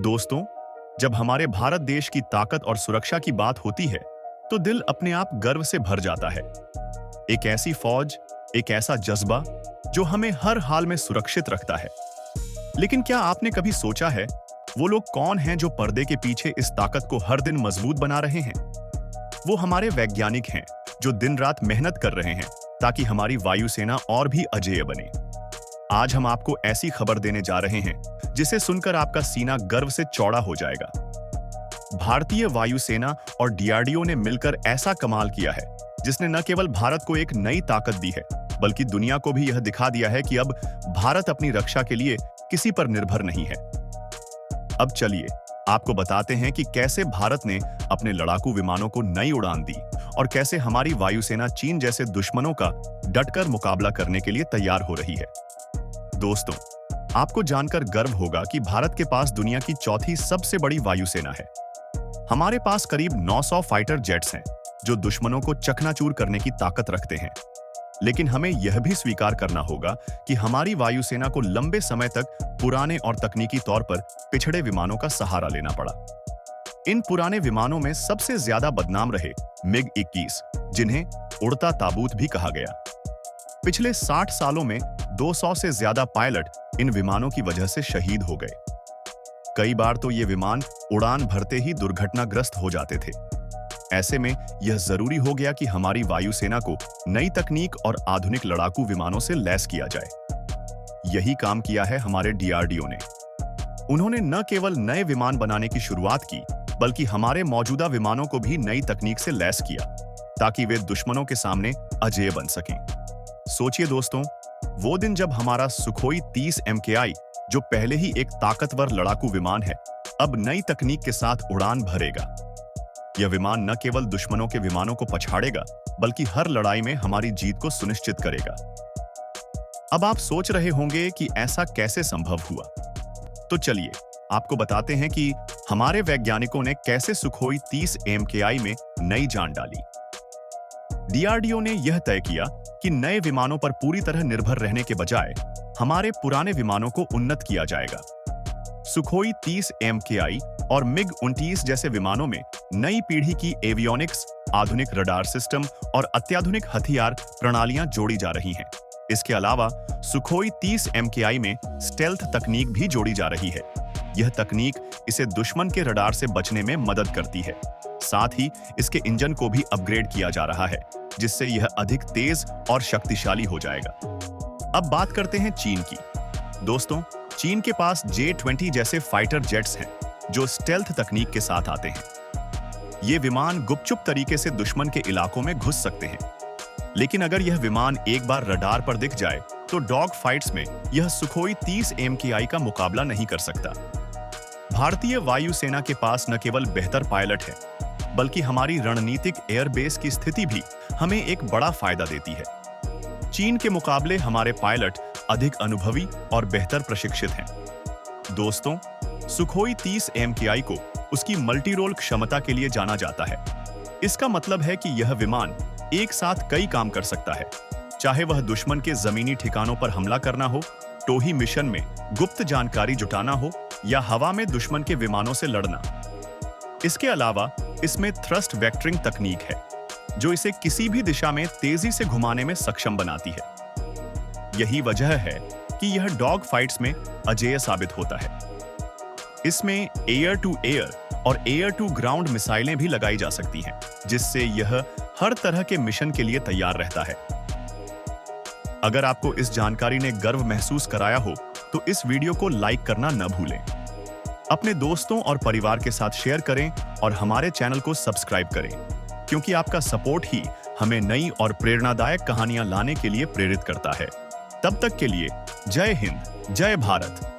दोस्तों, जब हमारे भारत देश की ताकत और सुरक्षा की बात होती है, तो दिल अपने आप गर्व से भर जाता है। एक ऐसी फौज, एक ऐसा जज्बा जो हमें हर हाल में सुरक्षित रखता है। लेकिन क्या आपने कभी सोचा है, वो लोग कौन हैं जो पर्दे के पीछे इस ताकत को हर दिन मजबूत बना रहे हैं? वो हमारे वैज्ञानिक हैं, जो दिन रात मेहनत कर रहे हैं ताकि हमारी वायुसेना और भी अजेय बने। आज हम आपको ऐसी खबर देने जा रहे हैं जिसे सुनकर आपका सीना गर्व से चौड़ा हो जाएगा। भारतीय वायुसेना और डीआरडीओ ने मिलकर ऐसा कमाल किया है जिसने न केवल भारत को एक नई ताकत दी है, बल्कि दुनिया को भी यह दिखा दिया है कि अब भारत अपनी रक्षा के लिए किसी पर निर्भर नहीं है। अब चलिए आपको बताते हैं कि कैसे भारत ने अपने लड़ाकू विमानों को नई उड़ान दी और कैसे हमारी वायुसेना चीन जैसे दुश्मनों का डटकर मुकाबला करने के लिए तैयार हो रही है। दोस्तों, आपको जानकर गर्व होगा कि भारत के पास दुनिया की चौथी सबसे बड़ी वायुसेना है। हमारे पास करीब 900 फाइटर जेट्स हैं जो दुश्मनों को चकनाचूर करने की ताकत रखते हैं। लेकिन हमें यह भी स्वीकार करना होगा कि हमारी वायुसेना को लंबे समय तक पुराने और तकनीकी तौर पर पिछड़े विमानों का सहारा लेना पड़ा। इन पुराने विमानों में सबसे ज्यादा बदनाम रहे MiG-21, जिन्हें उड़ता ताबूत भी कहा गया। पिछले 60 सालों में 200 से ज्यादा पायलट इन विमानों की वजह से शहीद हो गए। कई बार तो ये विमान उड़ान भरते ही दुर्घटनाग्रस्त हो जाते थे। ऐसे में यह जरूरी हो गया कि हमारी वायुसेना को नई तकनीक और आधुनिक लड़ाकू विमानों से लैस किया जाए। यही काम किया है हमारे डीआरडीओ ने। उन्होंने न केवल नए विमान बनाने की शुरुआत की, बल्कि हमारे मौजूदा विमानों को भी नई तकनीक से लैस किया ताकि वे दुश्मनों के सामने अजेय बन सकें। सोचिए दोस्तों, वो दिन जब हमारा सुखोई 30 MKI, जो पहले ही एक ताकतवर लड़ाकू विमान है, अब नई तकनीक के साथ उड़ान भरेगा। यह विमान न केवल दुश्मनों के विमानों को पछाड़ेगा, बल्कि हर लड़ाई में हमारी जीत को सुनिश्चित करेगा। अब आप सोच रहे होंगे कि ऐसा कैसे संभव हुआ। तो चलिए आपको बताते हैं कि हमारे वैज्ञानिकों ने कैसे सुखोई 30 MKI में नई जान डाली। डीआरडीओ ने यह तय किया कि नए विमानों पर पूरी तरह निर्भर रहने के बजाय हमारे पुराने विमानों को उन्नत किया जाएगा। सुखोई 30 MKI और MiG-29 जैसे विमानों में नई पीढ़ी की एवियोनिक्स, आधुनिक रडार सिस्टम और अत्याधुनिक हथियार प्रणालियां जोड़ी जा रही हैं। इसके अलावा सुखोई 30 MKI में स्टेल्थ तकनीक भी जोड़ी जा रही है। यह तकनीक इसे दुश्मन के रडार से बचने में मदद करती है। साथ ही इसके इंजन को भी अपग्रेड किया जा रहा है, जिससे यह अधिक तेज और शक्तिशाली हो जाएगा। अब बात करते हैं चीन की। दोस्तों, चीन के पास J-20 जैसे फाइटर जेट्स हैं जो स्टेल्थ तकनीक के साथ आते हैं। ये विमान गुपचुप तरीके से दुश्मन के इलाकों में घुस सकते हैं। लेकिन अगर यह विमान एक बार रडार पर दिख जाए तो डॉग फाइट्स में यह सुखोई 30 MKI का मुकाबला नहीं कर सकता। भारतीय वायुसेना के पास न केवल बेहतर पायलट है, बल्कि हमारी रणनीतिक एयरबेस की स्थिति भी हमें एक बड़ा फायदा देती है। चीन के मुकाबले हमारे पायलट अधिक अनुभवी और बेहतर प्रशिक्षित हैं। दोस्तों, सुखोई 30 MKI को उसकी मल्टी रोल क्षमता के लिए जाना जाता है। इसका मतलब है कि यह विमान एक साथ कई काम कर सकता है, चाहे वह दुश्मन के जमीनी ठिकानों पर हमला करना हो, टोही मिशन में गुप्त जानकारी जुटाना हो या हवा में दुश्मन के विमानों से लड़ना। इसके अलावा इसमें थ्रस्ट वेक्टरिंग तकनीक है, जो इसे किसी भी दिशा में तेजी से घुमाने में सक्षम बनाती है। यही वजह है कि यह डॉग फाइट्स में अजेय साबित होता है। इसमें एयर टू एयर और एयर टू ग्राउंड मिसाइलें भी लगाई जा सकती हैं, जिससे यह हर तरह के मिशन के लिए तैयार रहता है। अगर आपको इस जानकारी ने गर्व महसूस कराया हो, तो इस वीडियो को लाइक करना न भूलें। अपने दोस्तों और परिवार के साथ शेयर करें और हमारे चैनल को सब्सक्राइब करें, क्योंकि आपका सपोर्ट ही हमें नई और प्रेरणादायक कहानियां लाने के लिए प्रेरित करता है। तब तक के लिए जय हिंद, जय भारत।